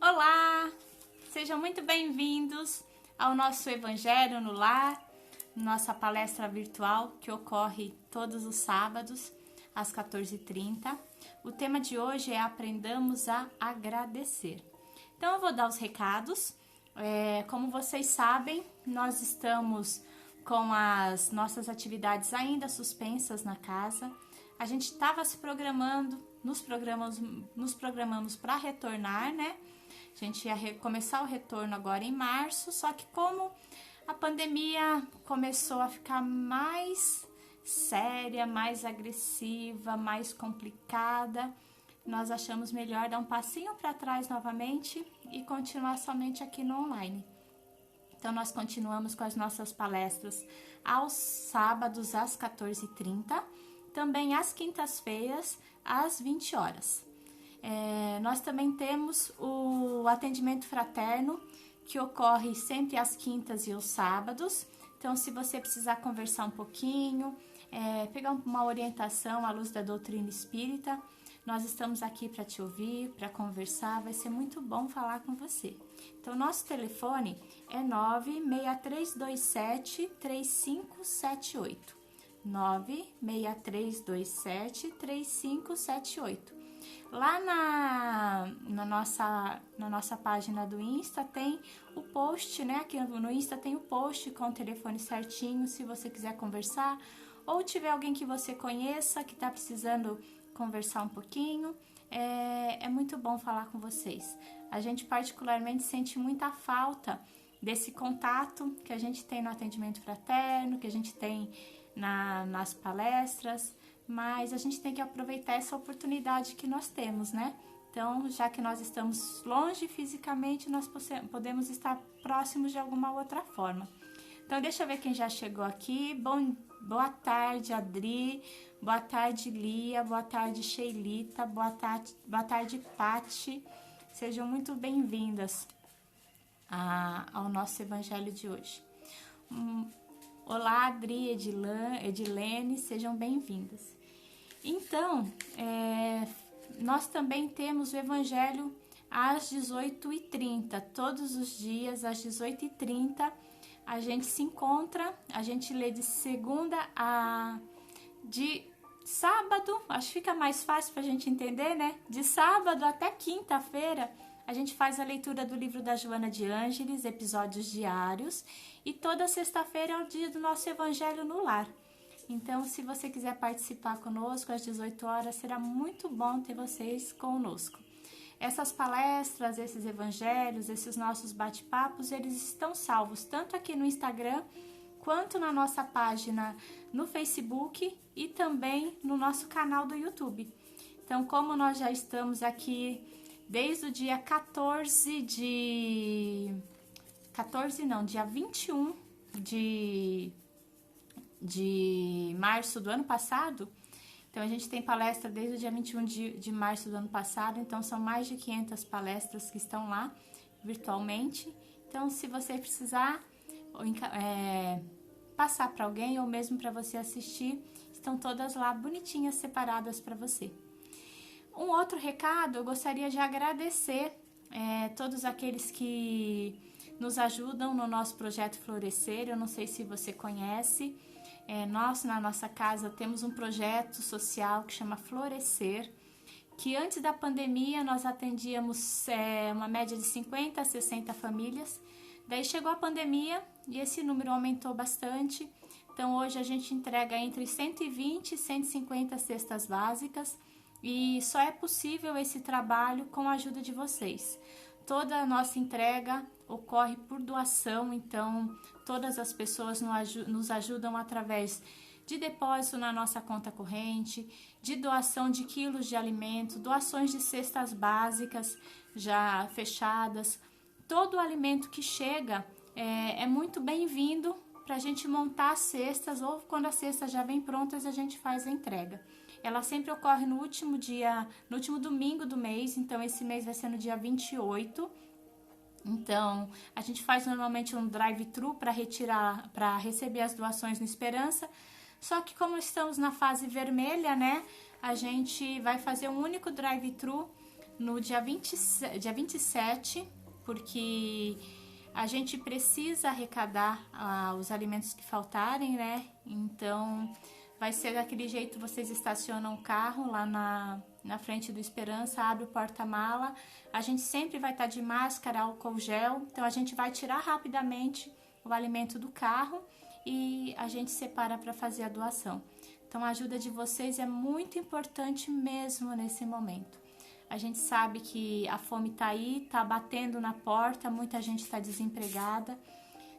Olá! Sejam muito bem-vindos ao nosso Evangelho no Lar, nossa palestra virtual que ocorre todos os sábados às 14h30. O tema de hoje é Aprendamos a Agradecer. Então eu vou dar os recados. Como vocês sabem, nós estamos com as nossas atividades ainda suspensas na casa. A gente estava se programando, nos programamos para retornar, né? A gente ia começar o retorno agora em março, só que como a pandemia começou a ficar mais séria, mais agressiva, mais complicada, nós achamos melhor dar um passinho para trás novamente e continuar somente aqui no online. Então, nós continuamos com as nossas palestras aos sábados às 14h30, também às quintas-feiras às 20 horas. Nós também temos o atendimento fraterno, que ocorre sempre às quintas e aos sábados. Então, se você precisar conversar um pouquinho, pegar uma orientação à luz da doutrina espírita, nós estamos aqui para te ouvir, para conversar, vai ser muito bom falar com você. Então, nosso telefone é 96327-3578. 96327-3578. Lá na nossa página do Insta tem o post, né? Aqui no Insta tem o post com o telefone certinho, se você quiser conversar, ou tiver alguém que você conheça que está precisando conversar um pouquinho, é muito bom falar com vocês. A gente particularmente sente muita falta desse contato que a gente tem no atendimento fraterno, que a gente tem nas palestras, mas a gente tem que aproveitar essa oportunidade que nós temos, né? Então, já que nós estamos longe fisicamente, nós podemos estar próximos de alguma outra forma. Então, deixa eu ver quem já chegou aqui. Boa tarde, Adri. Boa tarde, Lia. Boa tarde, Sheilita. Boa tarde, Pati. Sejam muito bem-vindas ao nosso evangelho de hoje. Olá, Adri, Edilene, sejam bem-vindas. Então, nós também temos o evangelho às 18h30, todos os dias às 18h30, a gente se encontra, a gente lê de segunda de sábado, acho que fica mais fácil para a gente entender, né? De sábado até quinta-feira, a gente faz a leitura do livro da Joana de Ângeles, episódios diários, e toda sexta-feira é o dia do nosso Evangelho no Lar. Então, se você quiser participar conosco às 18 horas, será muito bom ter vocês conosco. Essas palestras, esses evangelhos, esses nossos bate-papos, eles estão salvos tanto aqui no Instagram, quanto na nossa página no Facebook e também no nosso canal do YouTube. Então, como nós já estamos aqui desde o dia dia 21 de março do ano passado. Então, a gente tem palestra desde o dia 21 de março do ano passado. Então, são mais de 500 palestras que estão lá virtualmente. Então, se você precisar passar para alguém ou mesmo para você assistir, estão todas lá bonitinhas, separadas para você. Um outro recado, eu gostaria de agradecer todos aqueles que nos ajudam no nosso projeto Florescer. Eu não sei se você conhece, nós na nossa casa temos um projeto social que chama Florescer, que antes da pandemia nós atendíamos uma média de 50 a 60 famílias. Daí chegou a pandemia e esse número aumentou bastante. Então hoje a gente entrega entre 120 e 150 cestas básicas. E só é possível esse trabalho com a ajuda de vocês. Toda a nossa entrega ocorre por doação, então todas as pessoas nos ajudam através de depósito na nossa conta corrente, de doação de quilos de alimento, doações de cestas básicas já fechadas. Todo o alimento que chega é muito bem-vindo para a gente montar as cestas, ou quando as cestas já vêm prontas, a gente faz a entrega. Ela sempre ocorre no último domingo do mês, então esse mês vai ser no dia 28. Então, a gente faz normalmente um drive-thru para receber as doações no Esperança. Só que como estamos na fase vermelha, né, a gente vai fazer um único drive-thru no dia 27, porque a gente precisa arrecadar os alimentos que faltarem, né? Então, vai ser daquele jeito, vocês estacionam o carro lá na frente do Esperança, abre o porta-mala, a gente sempre vai estar de máscara, álcool gel, então a gente vai tirar rapidamente o alimento do carro e a gente separa para fazer a doação. Então a ajuda de vocês é muito importante mesmo nesse momento. A gente sabe que a fome tá aí, tá batendo na porta, muita gente está desempregada.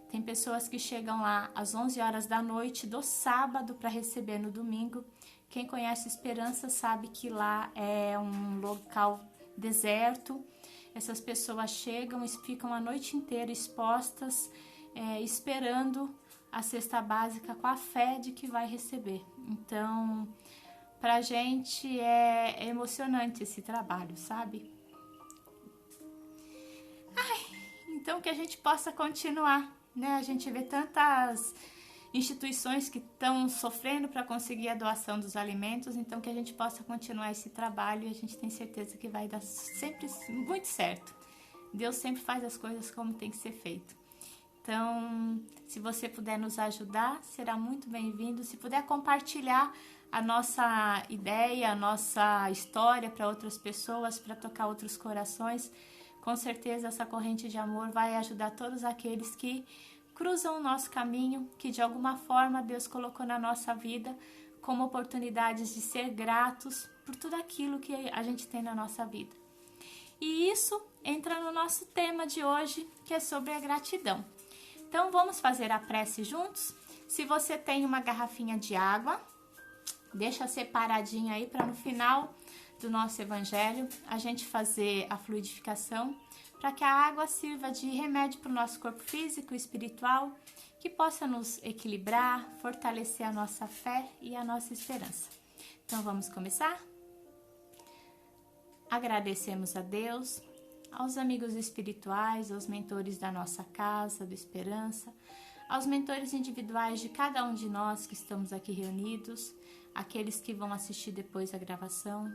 Tem pessoas que chegam lá às 11 horas da noite do sábado para receber no domingo. Quem conhece Esperança sabe que lá é um local deserto. Essas pessoas chegam e ficam a noite inteira expostas, esperando a cesta básica com a fé de que vai receber. Então, pra gente é emocionante esse trabalho, sabe? Então que a gente possa continuar, né? A gente vê tantas instituições que estão sofrendo para conseguir a doação dos alimentos, então que a gente possa continuar esse trabalho e a gente tem certeza que vai dar sempre muito certo. Deus sempre faz as coisas como tem que ser feito. Então, se você puder nos ajudar, será muito bem-vindo. Se puder compartilhar a nossa ideia, a nossa história para outras pessoas, para tocar outros corações, com certeza essa corrente de amor vai ajudar todos aqueles que cruzam o nosso caminho, que de alguma forma Deus colocou na nossa vida como oportunidades de ser gratos por tudo aquilo que a gente tem na nossa vida. E isso entra no nosso tema de hoje, que é sobre a gratidão. Então vamos fazer a prece juntos? Se você tem uma garrafinha de água, deixa separadinha aí para no final do nosso evangelho a gente fazer a fluidificação, para que a água sirva de remédio para o nosso corpo físico e espiritual, que possa nos equilibrar, fortalecer a nossa fé e a nossa esperança. Então vamos começar? Agradecemos a Deus, aos amigos espirituais, aos mentores da nossa casa, do Esperança, aos mentores individuais de cada um de nós que estamos aqui reunidos, aqueles que vão assistir depois a gravação.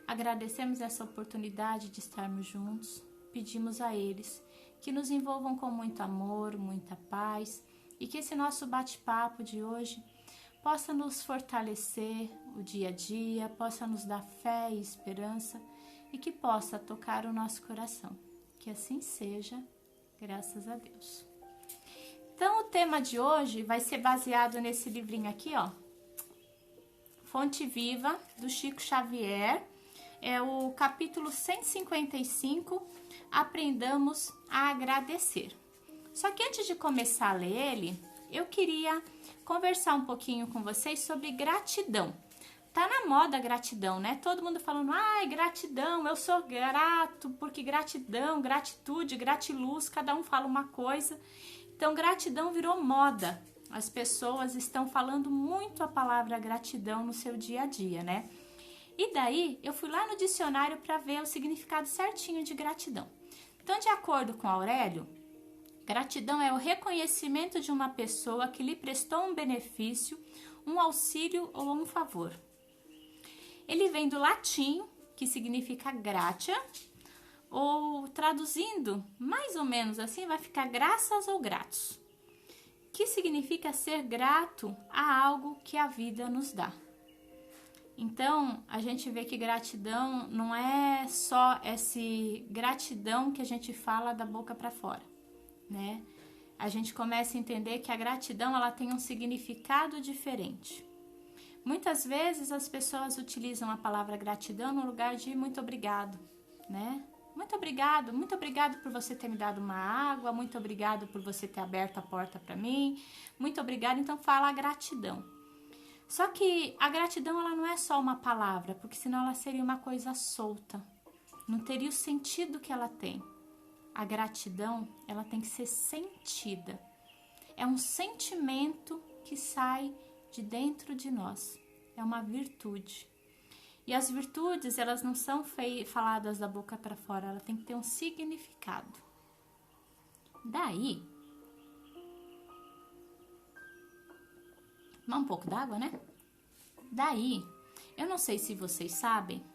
Agradecemos essa oportunidade de estarmos juntos, pedimos a eles que nos envolvam com muito amor, muita paz e que esse nosso bate-papo de hoje possa nos fortalecer o dia a dia, possa nos dar fé e esperança e que possa tocar o nosso coração. Que assim seja, graças a Deus. Então, o tema de hoje vai ser baseado nesse livrinho aqui, ó. Fonte Viva, do Chico Xavier. É o capítulo 155, Aprendamos a Agradecer. Só que antes de começar a ler ele, eu queria conversar um pouquinho com vocês sobre gratidão. Tá na moda a gratidão, né? Todo mundo falando, ai, gratidão, eu sou grato, porque gratidão, gratitude, gratiluz, cada um fala uma coisa. Então, gratidão virou moda. As pessoas estão falando muito a palavra gratidão no seu dia a dia, né? E daí, eu fui lá no dicionário para ver o significado certinho de gratidão. Então, de acordo com Aurélio, gratidão é o reconhecimento de uma pessoa que lhe prestou um benefício, um auxílio ou um favor. Ele vem do latim, que significa gratia, ou traduzindo, mais ou menos assim, vai ficar graças ou gratos, que significa ser grato a algo que a vida nos dá. Então, a gente vê que gratidão não é só essa gratidão que a gente fala da boca para fora, né? A gente começa a entender que a gratidão ela tem um significado diferente. Muitas vezes as pessoas utilizam a palavra gratidão no lugar de muito obrigado, né? Muito obrigado por você ter me dado uma água, muito obrigado por você ter aberto a porta para mim, muito obrigado, então fala a gratidão. Só que a gratidão ela não é só uma palavra, porque senão ela seria uma coisa solta, não teria o sentido que ela tem. A gratidão ela tem que ser sentida, é um sentimento que sai de dentro de nós, é uma virtude. E as virtudes, elas não são faladas da boca para fora, ela tem que ter um significado. Daí, tomar um pouco d'água, né? Daí, eu não sei se vocês sabem,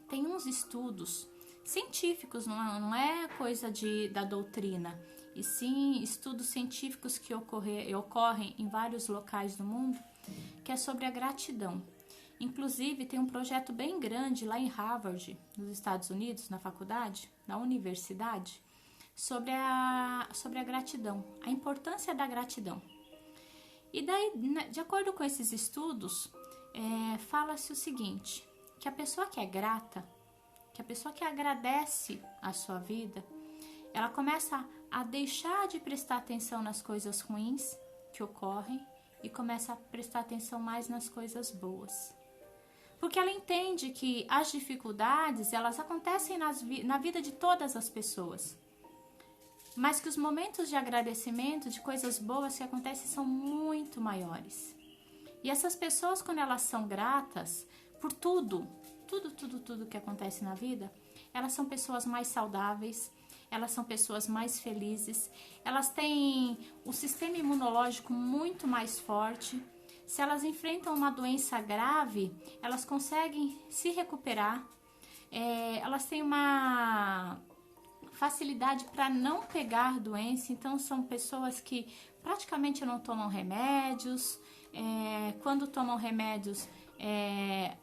tem uns estudos científicos, não é coisa da doutrina, e sim estudos científicos que ocorrem em vários locais do mundo, que é sobre a gratidão. Inclusive, tem um projeto bem grande lá em Harvard, nos Estados Unidos, na faculdade, na universidade, sobre a gratidão, a importância da gratidão. E daí, de acordo com esses estudos, fala-se o seguinte, que a pessoa que é grata, que a pessoa que agradece a sua vida, ela começa a deixar de prestar atenção nas coisas ruins que ocorrem e começa a prestar atenção mais nas coisas boas. Porque ela entende que as dificuldades, elas acontecem na vida de todas as pessoas. Mas que os momentos de agradecimento, de coisas boas que acontecem, são muito maiores. E essas pessoas, quando elas são gratas por tudo que acontece na vida, elas são pessoas mais saudáveis, elas são pessoas mais felizes, elas têm um sistema imunológico muito mais forte. Se elas enfrentam uma doença grave, elas conseguem se recuperar, elas têm uma facilidade para não pegar doença, então são pessoas que praticamente não tomam remédios, quando tomam remédios,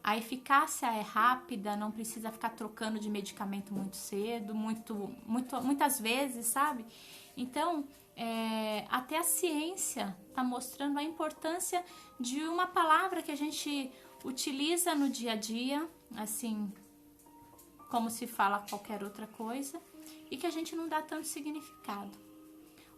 a eficácia é rápida, não precisa ficar trocando de medicamento muito cedo, muitas vezes, sabe? Então, até a ciência está mostrando a importância de uma palavra que a gente utiliza no dia a dia, assim como se fala qualquer outra coisa, e que a gente não dá tanto significado.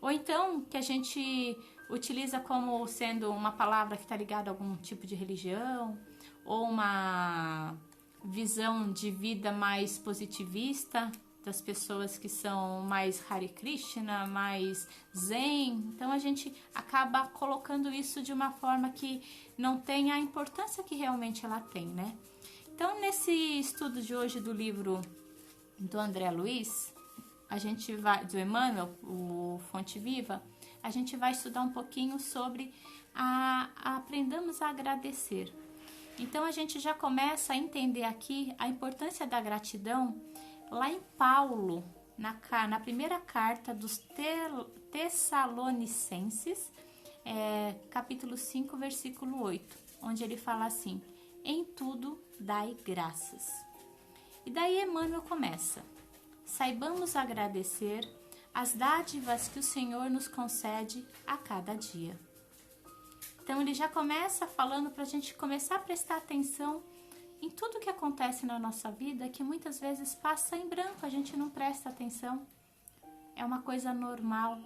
Ou então, que a gente utiliza como sendo uma palavra que está ligada a algum tipo de religião, ou uma visão de vida mais positivista, das pessoas que são mais Hare Krishna, mais Zen. Então a gente acaba colocando isso de uma forma que não tem a importância que realmente ela tem, né? Então, nesse estudo de hoje do livro do André Luiz, a gente vai, do Emmanuel, o Fonte Viva, a gente vai estudar um pouquinho sobre aprendamos a agradecer. Então a gente já começa a entender aqui a importância da gratidão lá em Paulo, na primeira carta dos Tessalonicenses, capítulo 5, versículo 8, onde ele fala assim: em tudo dai graças. E daí Emmanuel começa: saibamos agradecer as dádivas que o Senhor nos concede a cada dia. Então ele já começa falando para a gente começar a prestar atenção em tudo que acontece na nossa vida, que muitas vezes passa em branco, a gente não presta atenção. É uma coisa normal.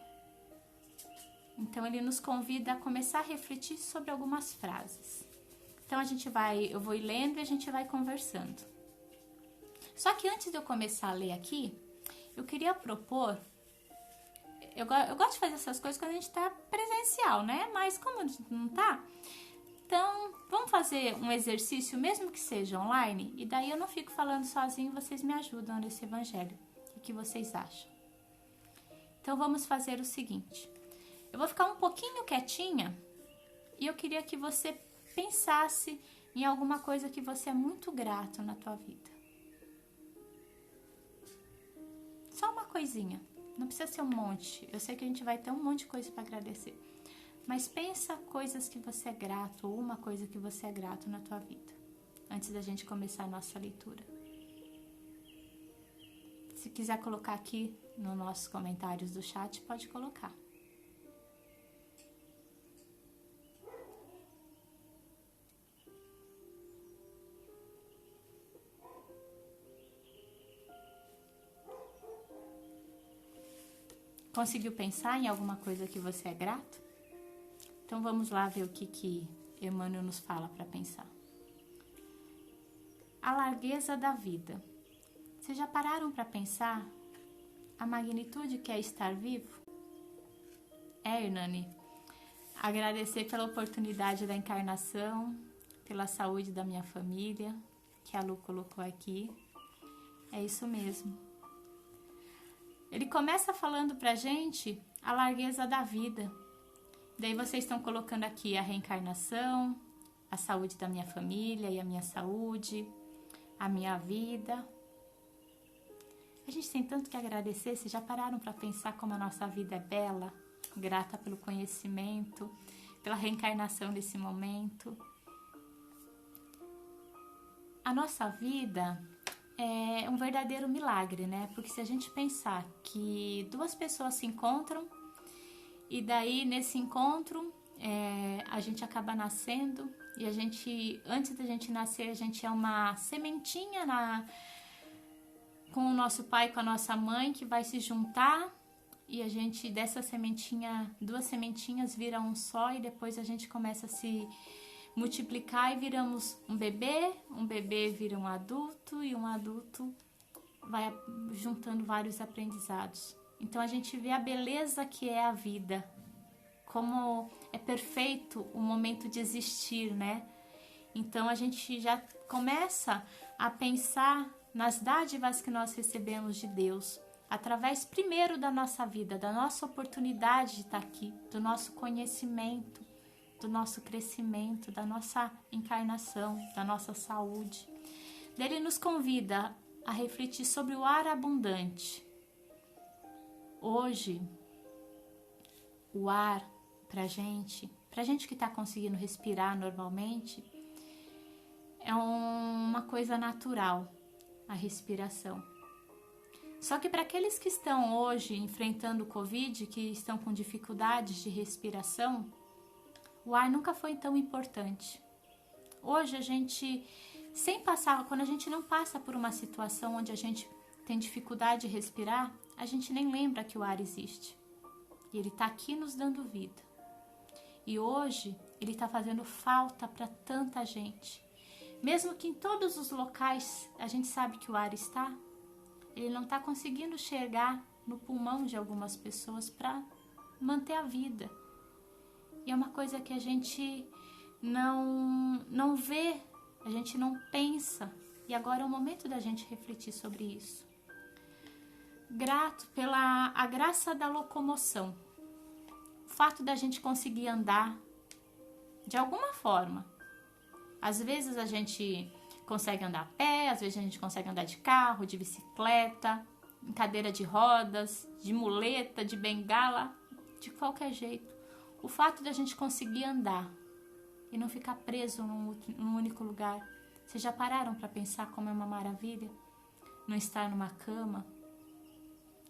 Então ele nos convida a começar a refletir sobre algumas frases. Então eu vou ir lendo e a gente vai conversando. Só que antes de eu começar a ler aqui, eu queria propor, eu gosto de fazer essas coisas quando a gente está presencial, né? Mas como não tá, então vamos fazer um exercício, mesmo que seja online, e daí eu não fico falando sozinho, vocês me ajudam nesse evangelho. O que vocês acham? Então vamos fazer o seguinte, eu vou ficar um pouquinho quietinha e eu queria que você pensasse em alguma coisa que você é muito grato na tua vida. Só uma coisinha, não precisa ser um monte. Eu sei que a gente vai ter um monte de coisa para agradecer. Mas pensa coisas que você é grato, ou uma coisa que você é grato na tua vida, antes da gente começar a nossa leitura. Se quiser colocar aqui nos nossos comentários do chat, pode colocar. Conseguiu pensar em alguma coisa que você é grato? Então vamos lá ver o que Emmanuel nos fala para pensar. A largueza da vida. Vocês já pararam para pensar a magnitude que é estar vivo? Hernani, agradecer pela oportunidade da encarnação, pela saúde da minha família, que a Lu colocou aqui. É isso mesmo. Ele começa falando pra gente a largueza da vida. Daí vocês estão colocando aqui a reencarnação, a saúde da minha família e a minha saúde, a minha vida. A gente tem tanto que agradecer. Vocês já pararam para pensar como a nossa vida é bela? Grata pelo conhecimento, pela reencarnação desse momento. A nossa vida é um verdadeiro milagre, né? Porque se a gente pensar que duas pessoas se encontram e daí nesse encontro a gente acaba nascendo e a gente, antes da gente nascer, a gente é uma sementinha com o nosso pai, com a nossa mãe, que vai se juntar e a gente, dessa sementinha, duas sementinhas viram um só e depois a gente começa a se multiplicar e viramos um bebê vira um adulto e um adulto vai juntando vários aprendizados. Então a gente vê a beleza que é a vida, como é perfeito o momento de existir, né? Então a gente já começa a pensar nas dádivas que nós recebemos de Deus, através primeiro da nossa vida, da nossa oportunidade de estar aqui, do nosso conhecimento, do nosso crescimento, da nossa encarnação, da nossa saúde. Ele nos convida a refletir sobre o ar abundante. Hoje, o ar pra gente que está conseguindo respirar normalmente, é uma coisa natural, a respiração. Só que para aqueles que estão hoje enfrentando o Covid, que estão com dificuldades de respiração, o ar nunca foi tão importante. Hoje a gente, quando a gente não passa por uma situação onde a gente tem dificuldade de respirar, a gente nem lembra que o ar existe. E ele está aqui nos dando vida. E hoje ele está fazendo falta para tanta gente. Mesmo que em todos os locais a gente sabe que o ar está, ele não está conseguindo chegar no pulmão de algumas pessoas para manter a vida. E é uma coisa que a gente não vê, a gente não pensa. E agora é o momento da gente refletir sobre isso. Grato pela a graça da locomoção. O fato da gente conseguir andar de alguma forma. Às vezes a gente consegue andar a pé, às vezes a gente consegue andar de carro, de bicicleta, em cadeira de rodas, de muleta, de bengala, de qualquer jeito. O fato de a gente conseguir andar e não ficar preso num único lugar. Vocês já pararam para pensar como é uma maravilha? Não estar numa cama,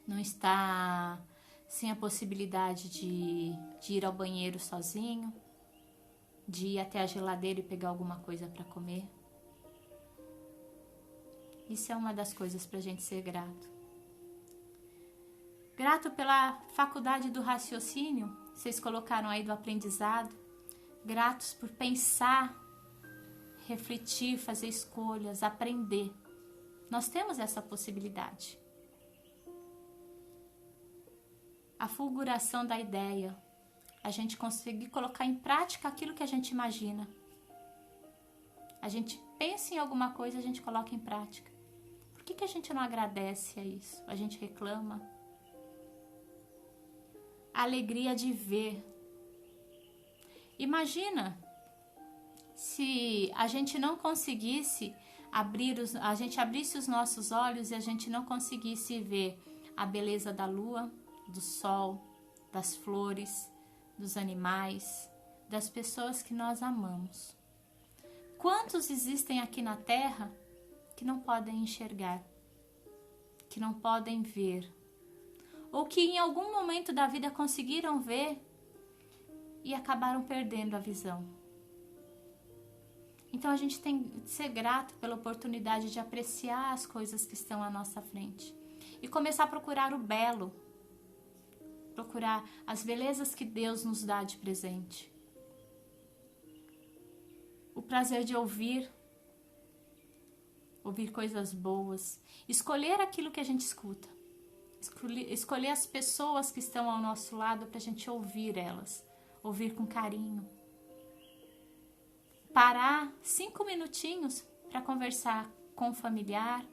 não estar sem a possibilidade de ir ao banheiro sozinho, de ir até a geladeira e pegar alguma coisa para comer. Isso é uma das coisas para a gente ser grato. Grato pela faculdade do raciocínio, vocês colocaram aí do aprendizado. Gratos por pensar, refletir, fazer escolhas, aprender. Nós temos essa possibilidade. A fulguração da ideia, a gente conseguir colocar em prática aquilo que a gente imagina. A gente pensa em alguma coisa, a gente coloca em prática. Por que a gente não agradece a isso? A gente reclama. A alegria de ver. Imagina se a gente não conseguisse a gente abrisse os nossos olhos e a gente não conseguisse ver a beleza da lua, do sol, das flores, dos animais, das pessoas que nós amamos. Quantos existem aqui na Terra que não podem enxergar, que não podem ver, ou que em algum momento da vida conseguiram ver e acabaram perdendo a visão? Então a gente tem que ser grato pela oportunidade de apreciar as coisas que estão à nossa frente e começar a procurar o belo, procurar as belezas que Deus nos dá de presente. O prazer de ouvir coisas boas, escolher aquilo que a gente escuta, escolher as pessoas que estão ao nosso lado para a gente ouvir elas, ouvir com carinho. Parar 5 minutinhos para conversar com o familiar,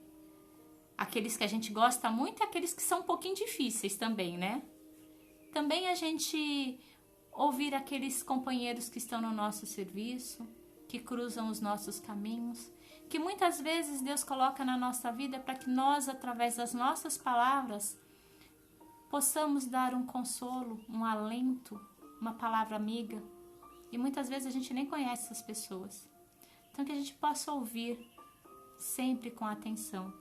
aqueles que a gente gosta muito e aqueles que são um pouquinho difíceis também, né? Também a gente ouvir aqueles companheiros que estão no nosso serviço, que cruzam os nossos caminhos. que muitas vezes Deus coloca na nossa vida para que nós, através das nossas palavras, possamos dar um consolo, um alento, uma palavra amiga. E muitas vezes a gente nem conhece essas pessoas. Então que a gente possa ouvir sempre com atenção.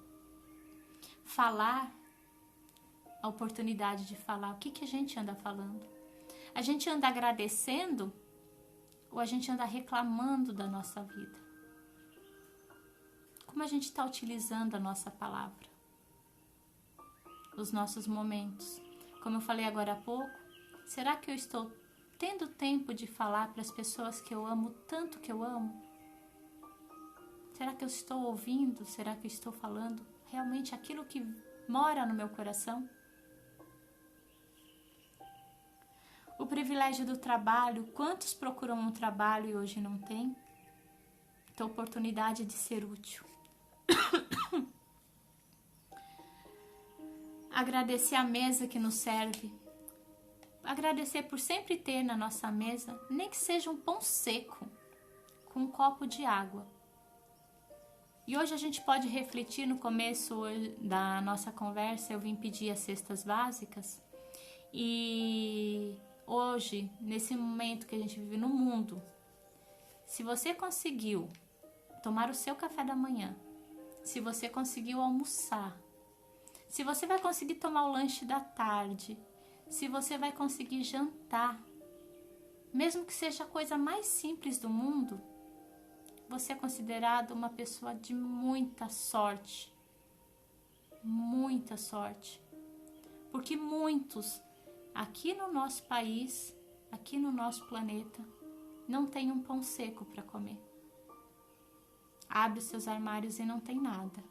Falar, a oportunidade de falar. O que a gente anda falando? A gente anda agradecendo ou a gente anda reclamando da nossa vida? Como a gente está utilizando a nossa palavra? Os nossos momentos. Como eu falei agora há pouco, será que eu estou tendo tempo de falar para as pessoas que eu amo tanto que eu amo? Será que eu estou ouvindo? Será que eu estou falando realmente aquilo que mora no meu coração? O privilégio do trabalho, quantos procuram um trabalho e hoje não tem? Então, oportunidade de ser útil. Agradecer a mesa que nos serve. Agradecer por sempre ter na nossa mesa, nem que seja um pão seco, com um copo de água. E hoje a gente pode refletir, no começo da nossa conversa, eu vim pedir as cestas básicas. E hoje, nesse momento que a gente vive no mundo, se você conseguiu tomar o seu café da manhã, se você conseguiu almoçar, se você vai conseguir tomar o lanche da tarde, se você vai conseguir jantar, mesmo que seja a coisa mais simples do mundo, você é considerado uma pessoa de muita sorte. Muita sorte. Porque muitos aqui no nosso país, aqui no nosso planeta, não tem um pão seco para comer. Abre os seus armários e não tem nada.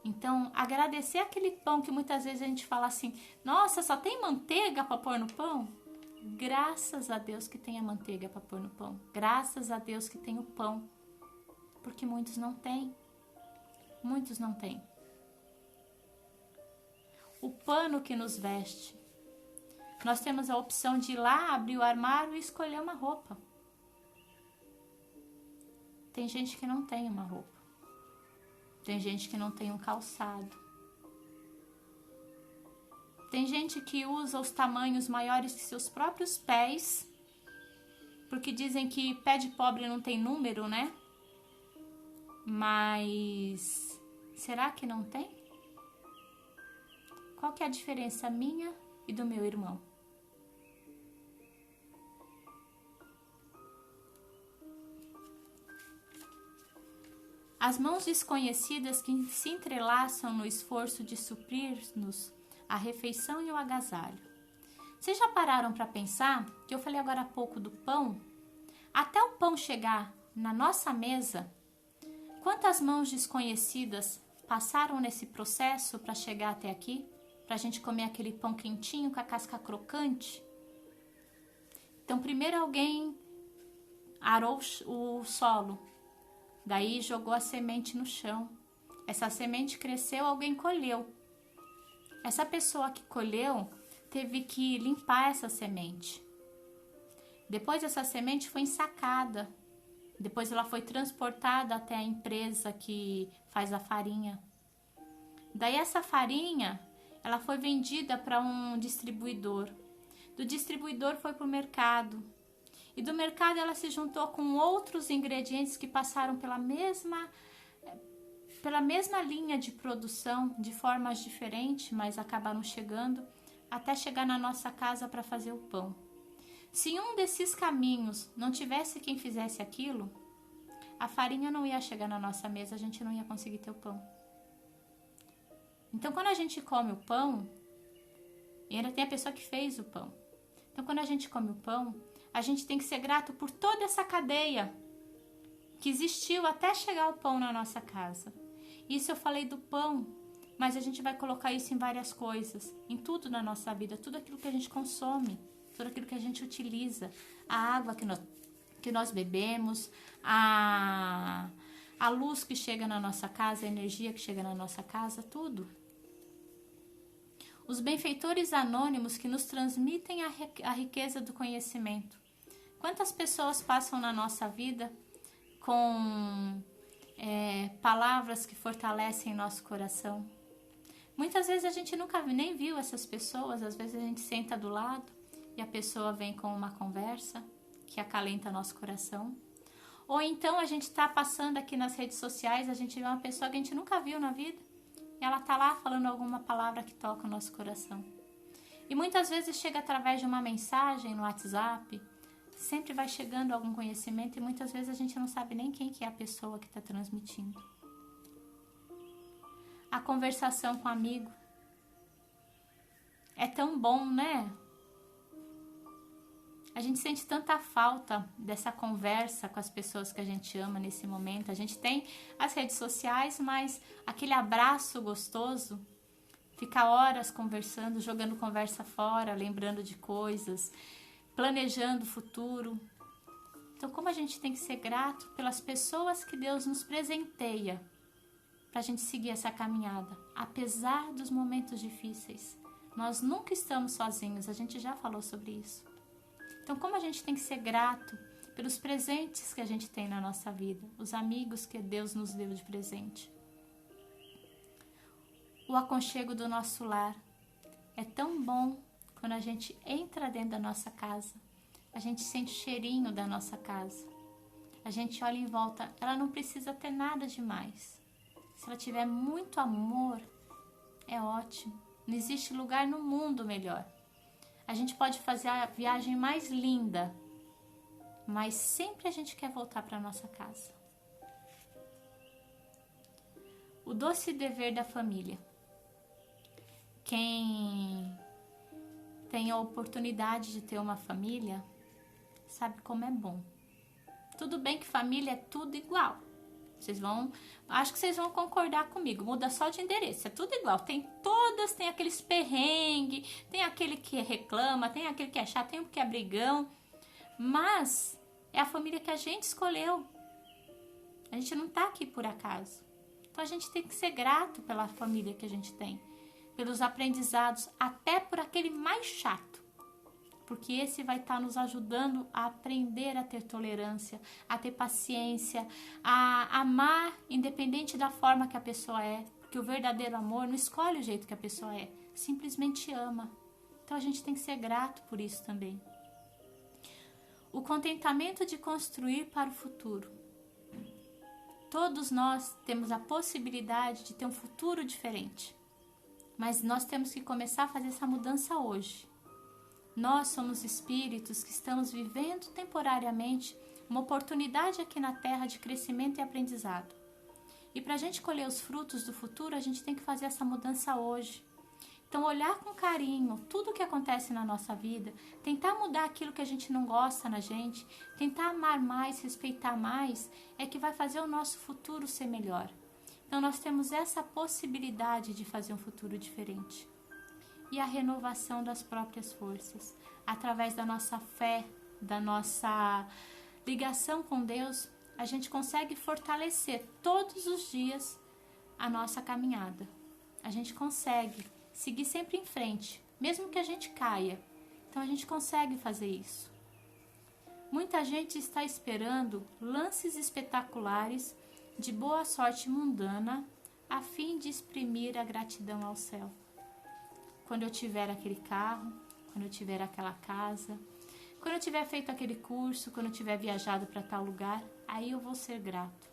Então, agradecer aquele pão que muitas vezes a gente fala assim, nossa, só tem manteiga para pôr no pão? Graças a Deus que tem a manteiga para pôr no pão. Graças a Deus que tem o pão. Porque muitos não têm. Muitos não têm. O pano que nos veste. Nós temos a opção de ir lá, abrir o armário e escolher uma roupa. Tem gente que não tem uma roupa. Tem gente que não tem um calçado. Tem gente que usa os tamanhos maiores que seus próprios pés, porque dizem que pé de pobre não tem número, né? Mas será que não tem? Qual que é a diferença minha e do meu irmão? As mãos desconhecidas que se entrelaçam no esforço de suprir-nos a refeição e o agasalho. Vocês já pararam para pensar que eu falei agora há pouco do pão? Até o pão chegar na nossa mesa, quantas mãos desconhecidas passaram nesse processo para chegar até aqui? Para a gente comer aquele pão quentinho com a casca crocante? Então, primeiro alguém arou o solo. Daí jogou a semente no chão. Essa semente cresceu, alguém colheu. Essa pessoa que colheu teve que limpar essa semente. Depois essa semente foi ensacada. Depois ela foi transportada até a empresa que faz a farinha. Daí essa farinha, ela foi vendida para um distribuidor. Do distribuidor foi para o mercado. E do mercado ela se juntou com outros ingredientes que passaram pela mesma linha de produção, de formas diferentes, mas acabaram chegando, até chegar na nossa casa para fazer o pão. Se um desses caminhos não tivesse quem fizesse aquilo, a farinha não ia chegar na nossa mesa, a gente não ia conseguir ter o pão. Então, quando a gente come o pão, e ainda tem a pessoa que fez o pão. Então, quando a gente come o pão, a gente tem que ser grato por toda essa cadeia que existiu até chegar o pão na nossa casa. Isso eu falei do pão, mas a gente vai colocar isso em várias coisas, em tudo na nossa vida, tudo aquilo que a gente consome, tudo aquilo que a gente utiliza, a água que nós bebemos, a luz que chega na nossa casa, a energia que chega na nossa casa, tudo. Os benfeitores anônimos que nos transmitem a riqueza do conhecimento. Quantas pessoas passam na nossa vida com palavras que fortalecem nosso coração. Muitas vezes a gente nunca nem viu essas pessoas, às vezes a gente senta do lado e a pessoa vem com uma conversa que acalenta nosso coração. Ou então a gente está passando aqui nas redes sociais, a gente vê uma pessoa que a gente nunca viu na vida e ela está lá falando alguma palavra que toca o nosso coração. E muitas vezes chega através de uma mensagem no WhatsApp, sempre vai chegando algum conhecimento e muitas vezes a gente não sabe nem quem que é a pessoa que está transmitindo. A conversação com um amigo é tão bom, né? A gente sente tanta falta dessa conversa com as pessoas que a gente ama nesse momento. A gente tem as redes sociais, mas aquele abraço gostoso, ficar horas conversando, jogando conversa fora, lembrando de coisas, planejando o futuro. Então, como a gente tem que ser grato pelas pessoas que Deus nos presenteia para a gente seguir essa caminhada, apesar dos momentos difíceis. Nós nunca estamos sozinhos, a gente já falou sobre isso. Então, como a gente tem que ser grato pelos presentes que a gente tem na nossa vida, os amigos que Deus nos deu de presente. O aconchego do nosso lar é tão bom quando a gente entra dentro da nossa casa, a gente sente o cheirinho da nossa casa, a gente olha em volta, ela não precisa ter nada demais. Se ela tiver muito amor, é ótimo. Não existe lugar no mundo melhor. A gente pode fazer a viagem mais linda, mas sempre a gente quer voltar para nossa casa. O doce dever da família. Quem tem a oportunidade de ter uma família, sabe como é bom. Tudo bem que família é tudo igual. Acho que vocês vão concordar comigo, muda só de endereço, é tudo igual, tem aqueles perrengues, tem aquele que reclama, tem aquele que é chato, tem o que é brigão, mas é a família que a gente escolheu, a gente não tá aqui por acaso, então a gente tem que ser grato pela família que a gente tem, pelos aprendizados, até por aquele mais chato, porque esse vai estar nos ajudando a aprender a ter tolerância, a ter paciência, a amar independente da forma que a pessoa é, porque o verdadeiro amor não escolhe o jeito que a pessoa é, simplesmente ama. Então a gente tem que ser grato por isso também. O contentamento de construir para o futuro. Todos nós temos a possibilidade de ter um futuro diferente, mas nós temos que começar a fazer essa mudança hoje. Nós somos espíritos que estamos vivendo temporariamente uma oportunidade aqui na Terra de crescimento e aprendizado. E para a gente colher os frutos do futuro, a gente tem que fazer essa mudança hoje. Então, olhar com carinho tudo o que acontece na nossa vida, tentar mudar aquilo que a gente não gosta na gente, tentar amar mais, respeitar mais, é que vai fazer o nosso futuro ser melhor. Então, nós temos essa possibilidade de fazer um futuro diferente. E a renovação das próprias forças, através da nossa fé, da nossa ligação com Deus, a gente consegue fortalecer todos os dias a nossa caminhada. A gente consegue seguir sempre em frente, mesmo que a gente caia. Então a gente consegue fazer isso. Muita gente está esperando lances espetaculares de boa sorte mundana a fim de exprimir a gratidão ao céu. Quando eu tiver aquele carro, quando eu tiver aquela casa, quando eu tiver feito aquele curso, quando eu tiver viajado para tal lugar, aí eu vou ser grato.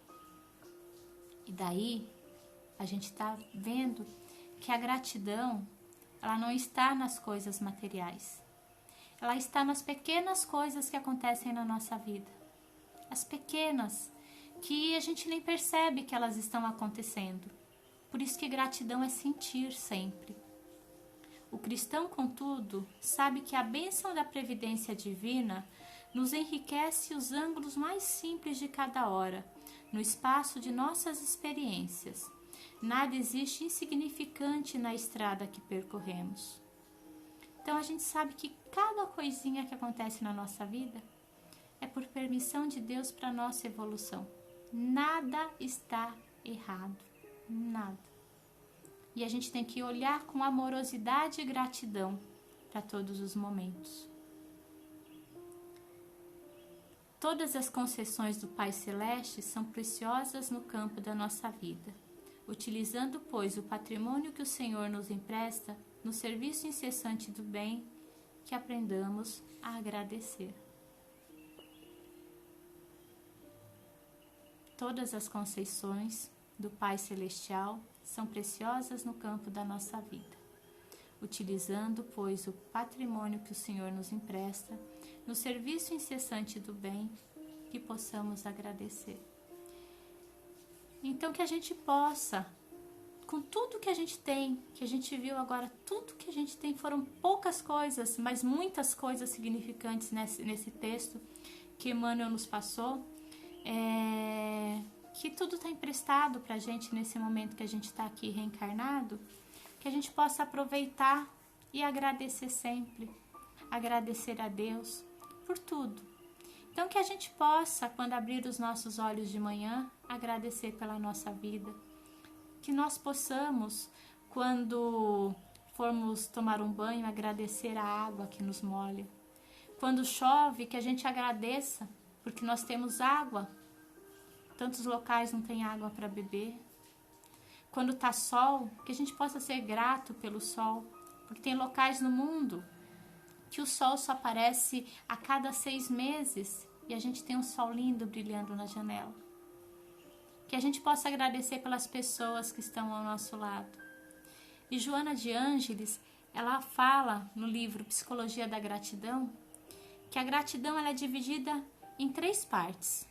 E daí a gente está vendo que a gratidão, ela não está nas coisas materiais. Ela está nas pequenas coisas que acontecem na nossa vida. As pequenas, que a gente nem percebe que elas estão acontecendo. Por isso que gratidão é sentir sempre. O cristão, contudo, sabe que a bênção da previdência divina nos enriquece os ângulos mais simples de cada hora, no espaço de nossas experiências. Nada existe insignificante na estrada que percorremos. Então a gente sabe que cada coisinha que acontece na nossa vida é por permissão de Deus para a nossa evolução. Nada está errado, nada. E a gente tem que olhar com amorosidade e gratidão para todos os momentos. Todas as concessões do Pai Celeste são preciosas no campo da nossa vida. Utilizando, pois, o patrimônio que o Senhor nos empresta no serviço incessante do bem, que aprendamos a agradecer. Todas as concessões do Pai Celestial são preciosas no campo da nossa vida. Utilizando, pois, o patrimônio que o Senhor nos empresta no serviço incessante do bem, que possamos agradecer. Então, que a gente possa, com tudo que a gente tem, que a gente viu agora, tudo que a gente tem foram poucas coisas, mas muitas coisas significantes nesse texto que Emmanuel nos passou, que tudo está emprestado para a gente nesse momento que a gente está aqui reencarnado, que a gente possa aproveitar e agradecer sempre, agradecer a Deus por tudo. Então, que a gente possa, quando abrir os nossos olhos de manhã, agradecer pela nossa vida. Que nós possamos, quando formos tomar um banho, agradecer a água que nos molha. Quando chove, que a gente agradeça, porque nós temos água. Tantos locais não têm água para beber. Quando está sol, que a gente possa ser grato pelo sol, porque tem locais no mundo que o sol só aparece a cada 6 meses e a gente tem um sol lindo brilhando na janela. Que a gente possa agradecer pelas pessoas que estão ao nosso lado. E Joana de Ângeles, ela fala no livro Psicologia da Gratidão, que a gratidão ela é dividida em 3 partes.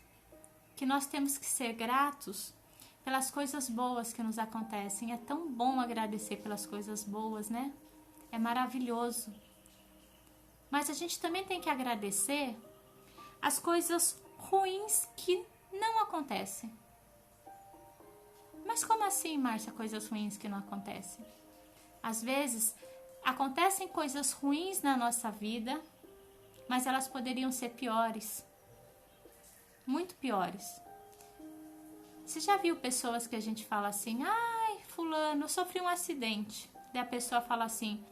Que nós temos que ser gratos pelas coisas boas que nos acontecem. É tão bom agradecer pelas coisas boas, né? É maravilhoso. Mas a gente também tem que agradecer as coisas ruins que não acontecem. Mas como assim, Márcia, coisas ruins que não acontecem? Às vezes, acontecem coisas ruins na nossa vida, mas elas poderiam ser piores. Muito piores. Você já viu pessoas que a gente fala assim, ai, fulano, eu sofri um acidente. Daí a pessoa fala assim,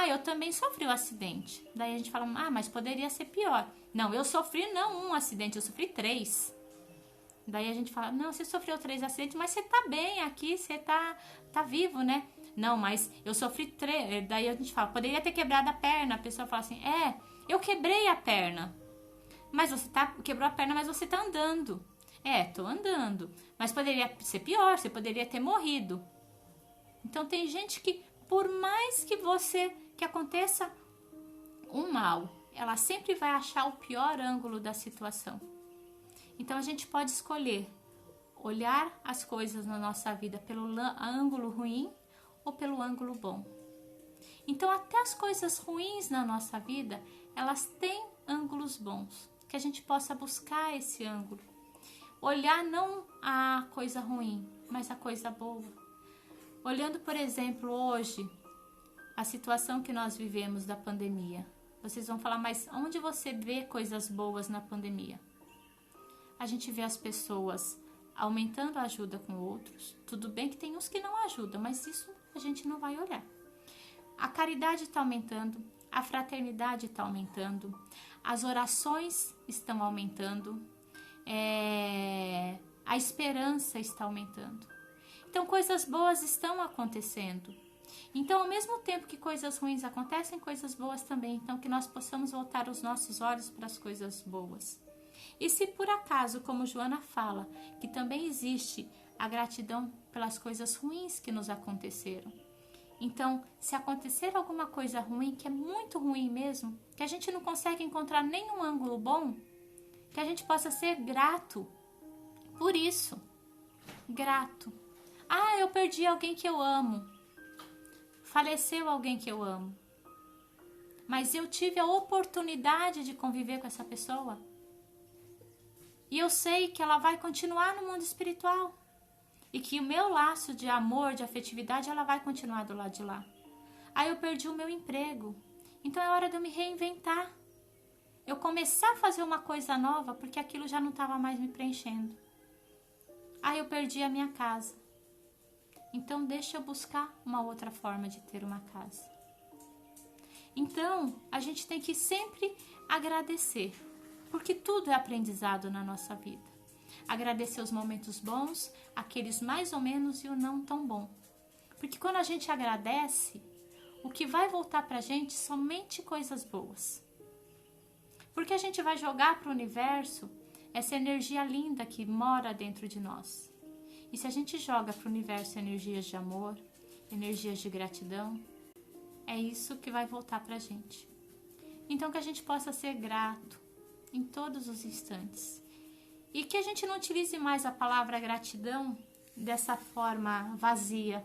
eu também sofri um acidente. Daí a gente fala, mas poderia ser pior. Não, eu sofri não um acidente, eu sofri 3. Daí a gente fala, não, você sofreu 3 acidentes, mas você tá bem aqui, você tá vivo, né? Não, mas eu sofri 3. Daí a gente fala, poderia ter quebrado a perna. A pessoa fala assim, eu quebrei a perna. Mas você quebrou a perna, mas você tá andando. Tô andando. Mas poderia ser pior, você poderia ter morrido. Então tem gente que, por mais que aconteça um mal, ela sempre vai achar o pior ângulo da situação. Então a gente pode escolher olhar as coisas na nossa vida pelo ângulo ruim ou pelo ângulo bom. Então até as coisas ruins na nossa vida, elas têm ângulos bons, que a gente possa buscar esse ângulo. Olhar não a coisa ruim, mas a coisa boa. Olhando, por exemplo, hoje, a situação que nós vivemos da pandemia. Vocês vão falar, mas onde você vê coisas boas na pandemia? A gente vê as pessoas aumentando a ajuda com outros. Tudo bem que tem uns que não ajudam, mas isso a gente não vai olhar. A caridade está aumentando, a fraternidade está aumentando, as orações estão aumentando, a esperança está aumentando. Então, coisas boas estão acontecendo. Então, ao mesmo tempo que coisas ruins acontecem, coisas boas também. Então, que nós possamos voltar os nossos olhos para as coisas boas. E se por acaso, como Joana fala, que também existe a gratidão pelas coisas ruins que nos aconteceram. Então, se acontecer alguma coisa ruim, que é muito ruim mesmo, que a gente não consegue encontrar nenhum ângulo bom, que a gente possa ser grato por isso. Grato. Eu perdi alguém que eu amo. Faleceu alguém que eu amo. Mas eu tive a oportunidade de conviver com essa pessoa. E eu sei que ela vai continuar no mundo espiritual. E que o meu laço de amor, de afetividade, ela vai continuar do lado de lá. Eu perdi o meu emprego. Então é hora de eu me reinventar. Eu começar a fazer uma coisa nova, porque aquilo já não estava mais me preenchendo. Eu perdi a minha casa. Então deixa eu buscar uma outra forma de ter uma casa. Então, a gente tem que sempre agradecer Porque tudo é aprendizado na nossa vida. Agradecer os momentos bons, aqueles mais ou menos e o não tão bom. Porque quando a gente agradece, o que vai voltar pra gente somente coisas boas. Porque a gente vai jogar para o universo essa energia linda que mora dentro de nós. E se a gente joga para o universo energias de amor, energias de gratidão, é isso que vai voltar pra gente. Então que a gente possa ser grato em todos os instantes. E que a gente não utilize mais a palavra gratidão dessa forma vazia.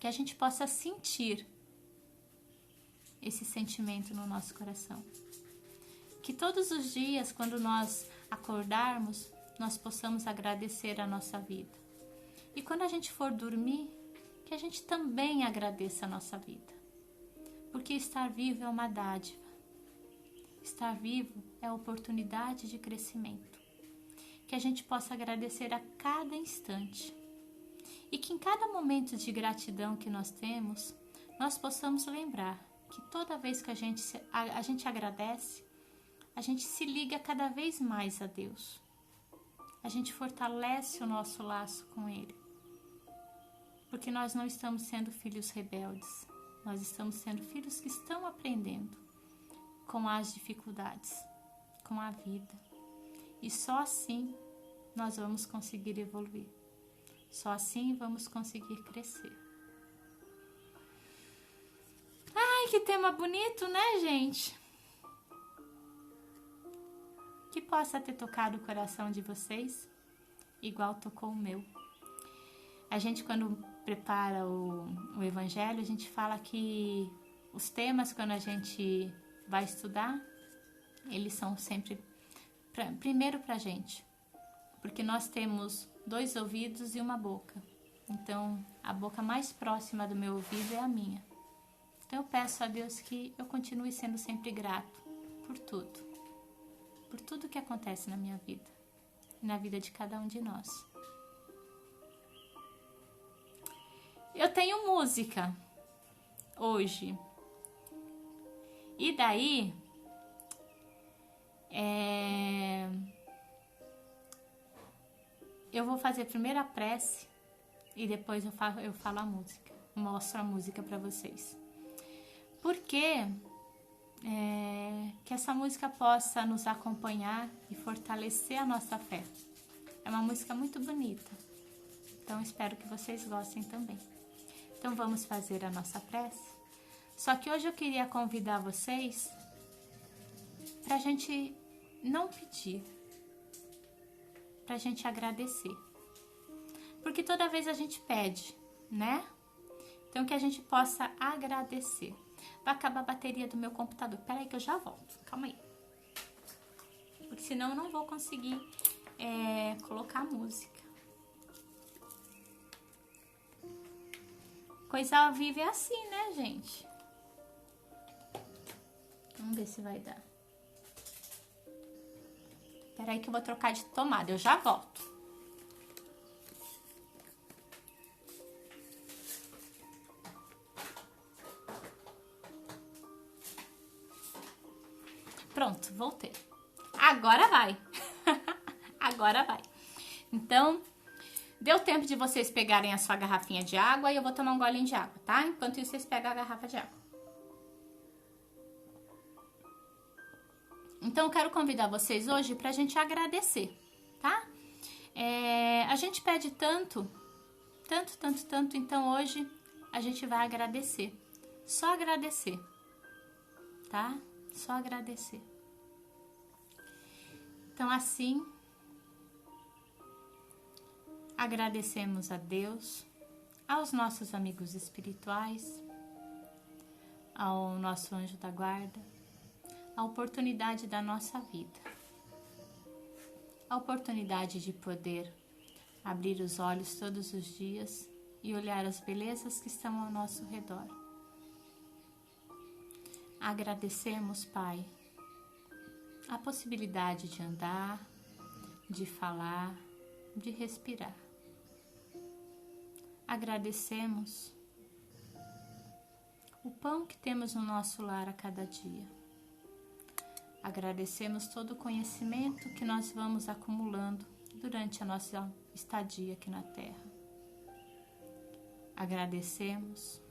Que a gente possa sentir esse sentimento no nosso coração. Que todos os dias, quando nós acordarmos, nós possamos agradecer a nossa vida. E quando a gente for dormir, que a gente também agradeça a nossa vida. Porque estar vivo é uma dádiva. Estar vivo é oportunidade de crescimento. Que a gente possa agradecer a cada instante. E que em cada momento de gratidão que nós temos, nós possamos lembrar que toda vez que a gente agradece, a gente se liga cada vez mais a Deus. A gente fortalece o nosso laço com Ele. Porque nós não estamos sendo filhos rebeldes. Nós estamos sendo filhos que estão aprendendo com as dificuldades, com a vida. E só assim nós vamos conseguir evoluir. Só assim vamos conseguir crescer. Ai, que tema bonito, né, gente? Que possa ter tocado o coração de vocês, igual tocou o meu. A gente, quando prepara o Evangelho, a gente fala que os temas, quando a gente vai estudar, eles são sempre primeiro pra gente. Porque nós temos 2 ouvidos e uma boca. Então, a boca mais próxima do meu ouvido é a minha. Então, eu peço a Deus que eu continue sendo sempre grato por tudo. Por tudo que acontece na minha vida. E na vida de cada um de nós. Eu tenho música hoje. E daí, eu vou fazer primeiro a prece e depois eu falo a música. Mostro a música para vocês. Porque que essa música possa nos acompanhar e fortalecer a nossa fé. É uma música muito bonita. Então espero que vocês gostem também. Então vamos fazer a nossa prece. Só que hoje eu queria convidar vocês para a gente não pedir, para a gente agradecer. Porque toda vez a gente pede, né? Então que a gente possa agradecer. Vai acabar a bateria do meu computador. Espera aí que eu já volto. Calma aí. Porque senão eu não vou conseguir colocar a música. Coisa ao vivo é assim, né, gente? Vamos ver se vai dar. Espera aí que eu vou trocar de tomada. Eu já volto. Pronto, voltei. Agora vai. Agora vai. Então, deu tempo de vocês pegarem a sua garrafinha de água e eu vou tomar um golinho de água, tá? Enquanto isso, vocês pegam a garrafa de água. Então, eu quero convidar vocês hoje pra gente agradecer, tá? A gente pede tanto, então hoje a gente vai agradecer. Só agradecer, tá? Só agradecer. Então, assim, agradecemos a Deus, aos nossos amigos espirituais, ao nosso anjo da guarda, a oportunidade da nossa vida, a oportunidade de poder abrir os olhos todos os dias e olhar as belezas que estão ao nosso redor. Agradecemos, Pai, a possibilidade de andar, de falar, de respirar. Agradecemos o pão que temos no nosso lar a cada dia. Agradecemos todo o conhecimento que nós vamos acumulando durante a nossa estadia aqui na Terra. Agradecemos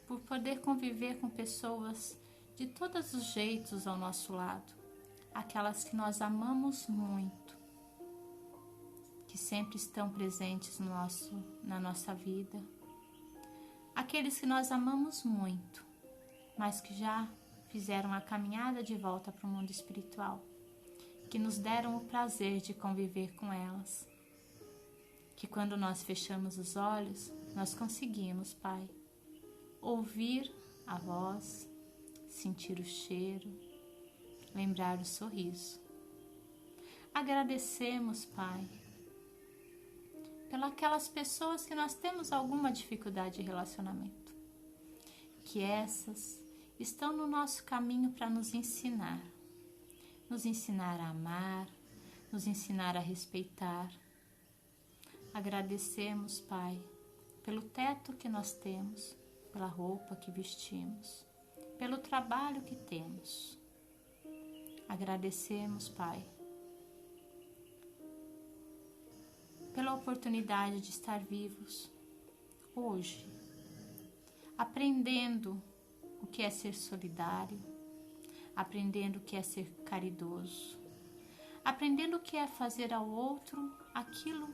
por poder conviver com pessoas de todos os jeitos ao nosso lado, aquelas que nós amamos muito, que sempre estão presentes na nossa vida, aqueles que nós amamos muito, mas que já fizeram a caminhada de volta para o mundo espiritual, que nos deram o prazer de conviver com elas, que quando nós fechamos os olhos, nós conseguimos, Pai, ouvir a voz, sentir o cheiro, lembrar o sorriso. Agradecemos, Pai, pelas pessoas que nós temos alguma dificuldade de relacionamento, que essas estão no nosso caminho para nos ensinar a amar, nos ensinar a respeitar. Agradecemos, Pai, pelo teto que nós temos, pela roupa que vestimos, pelo trabalho que temos. Agradecemos, Pai, pela oportunidade de estar vivos hoje, aprendendo o que é ser solidário, aprendendo o que é ser caridoso, aprendendo o que é fazer ao outro aquilo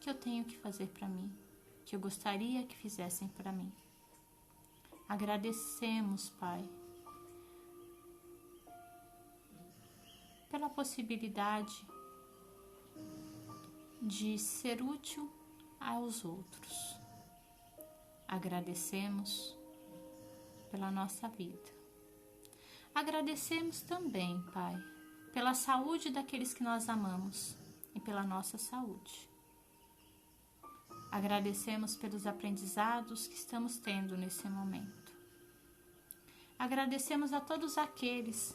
que eu tenho que fazer para mim, que eu gostaria que fizessem para mim. Agradecemos, Pai, pela possibilidade de ser útil aos outros. Agradecemos pela nossa vida. Agradecemos também, Pai, pela saúde daqueles que nós amamos e pela nossa saúde. Agradecemos pelos aprendizados que estamos tendo nesse momento. Agradecemos a todos aqueles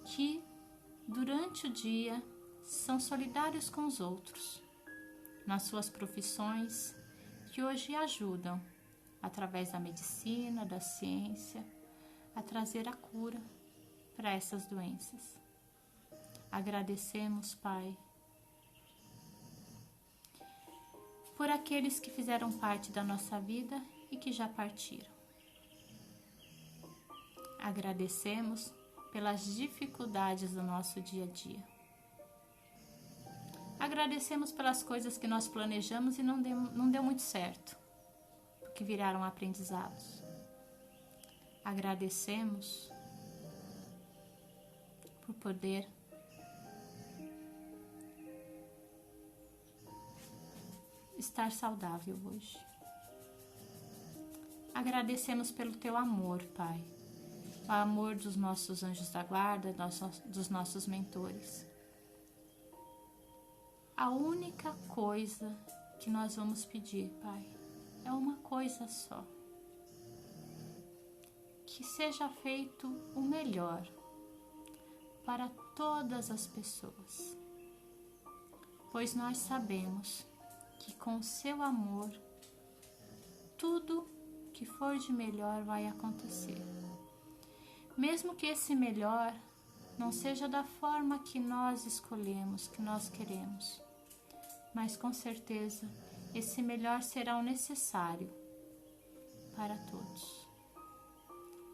que, durante o dia, são solidários com os outros, nas suas profissões, que hoje ajudam, através da medicina, da ciência, a trazer a cura para essas doenças. Agradecemos, Pai, por aqueles que fizeram parte da nossa vida e que já partiram. Agradecemos pelas dificuldades do nosso dia a dia. Agradecemos pelas coisas que nós planejamos e não deu muito certo, porque viraram aprendizados. Agradecemos por poder estar saudável hoje. Agradecemos pelo Teu amor, Pai, o amor dos nossos anjos da guarda, dos nossos mentores. A única coisa que nós vamos pedir, Pai, é uma coisa só: que seja feito o melhor para todas as pessoas, pois nós sabemos que com o Seu amor, tudo que for de melhor vai acontecer. Mesmo que esse melhor não seja da forma que nós escolhemos, que nós queremos, mas com certeza esse melhor será o necessário para todos.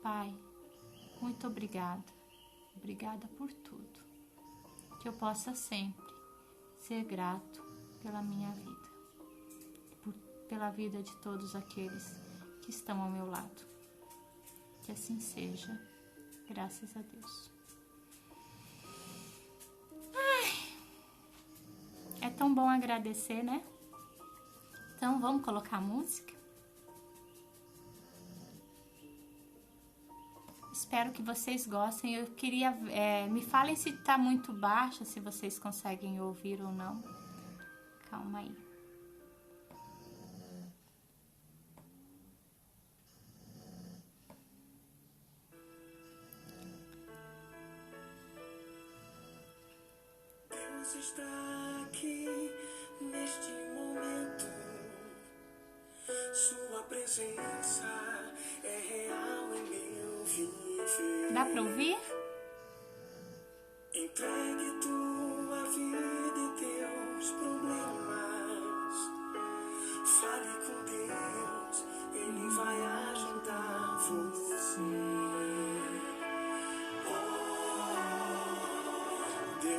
Pai, muito obrigada. Obrigada por tudo. Que eu possa sempre ser grato pela minha vida, pela vida de todos aqueles que estão ao meu lado. Que assim seja, graças a Deus. É tão bom agradecer, né? Então vamos colocar a música. Espero que vocês gostem. Eu queria... me falem se tá muito baixa, se vocês conseguem ouvir ou não. Calma aí. Deus está aqui neste momento. Sua presença é real em meu viver. Dá pra ouvir?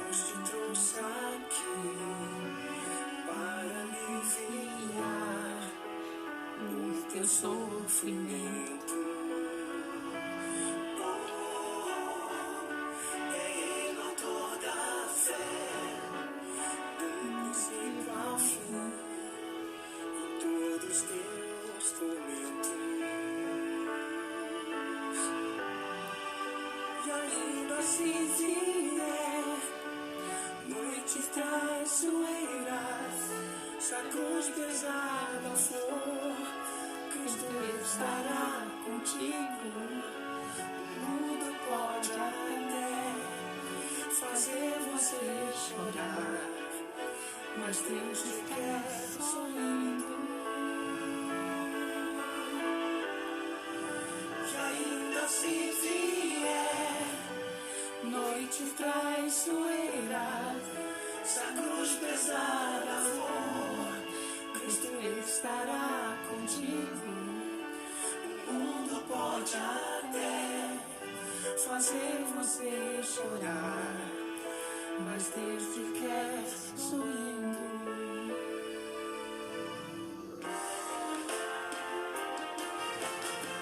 Deus te trouxe aqui para aliviar o teu sofrimento. É Ele autor da fé, do princípio ao fim, em todos os teus tormentos. E ainda assim vier noites traiçoeiras, se a cruz pesada for, Cristo estará contigo. O mundo pode até fazer você chorar, mas Deus te quer sorrindo. E ainda se vier noites traiçoeiras, se a cruz pesada for, Cristo estará contigo. O mundo pode até fazer você chorar, mas Deus te quer sorrindo.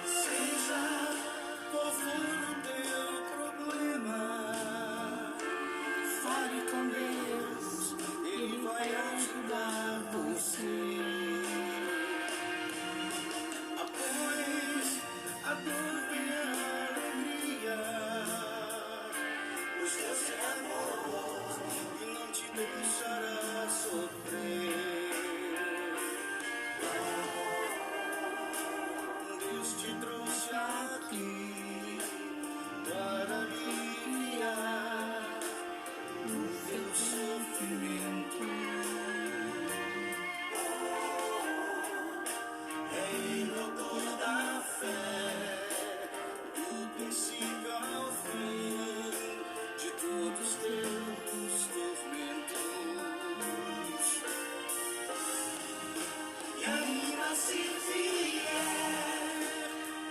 Seja qual for o teu problema, fale com Deus, Ele vai ajudar você. Após a dor vem a alegria, pois Deus é amor e não te deixará sofrer. Deus te trouxe aqui para aliviar o teu sofrimento. É Ele autor da fé, do princípio ao fim, de todos os teus tormentos. E ainda se vier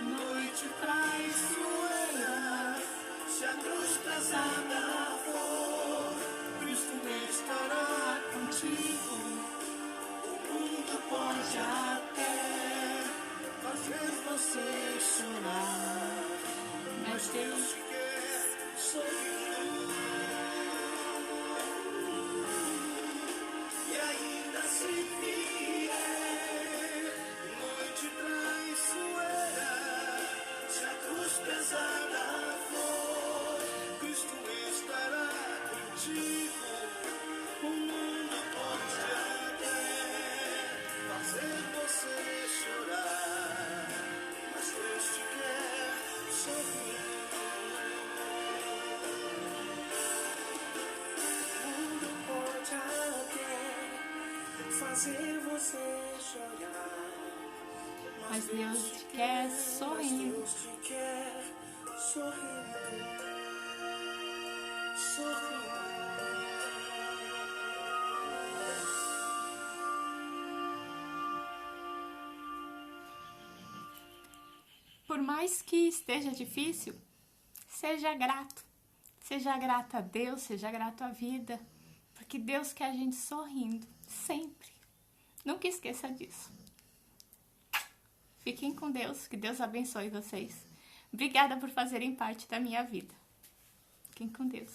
noite traiçoeira, se a cruz pesada for, Cristo estará contigo. O mundo pode até fazer você chorar, mas Deus te quer sorrindo. E ainda se vier noite traiçoeira, se a cruz pesada for, Cristo estará contigo. O mundo pode até fazer você chorar, mas Deus te quer sorrindo. O mundo pode até fazer você chorar, Mas Deus te quer sorrindo. Deus te quer sorrindo. Sorrindo. Por mais que esteja difícil, seja grato. Seja grato a Deus, seja grato à vida. Porque Deus quer a gente sorrindo, sempre. Nunca esqueça disso. Fiquem com Deus, que Deus abençoe vocês. Obrigada por fazerem parte da minha vida. Fiquem com Deus.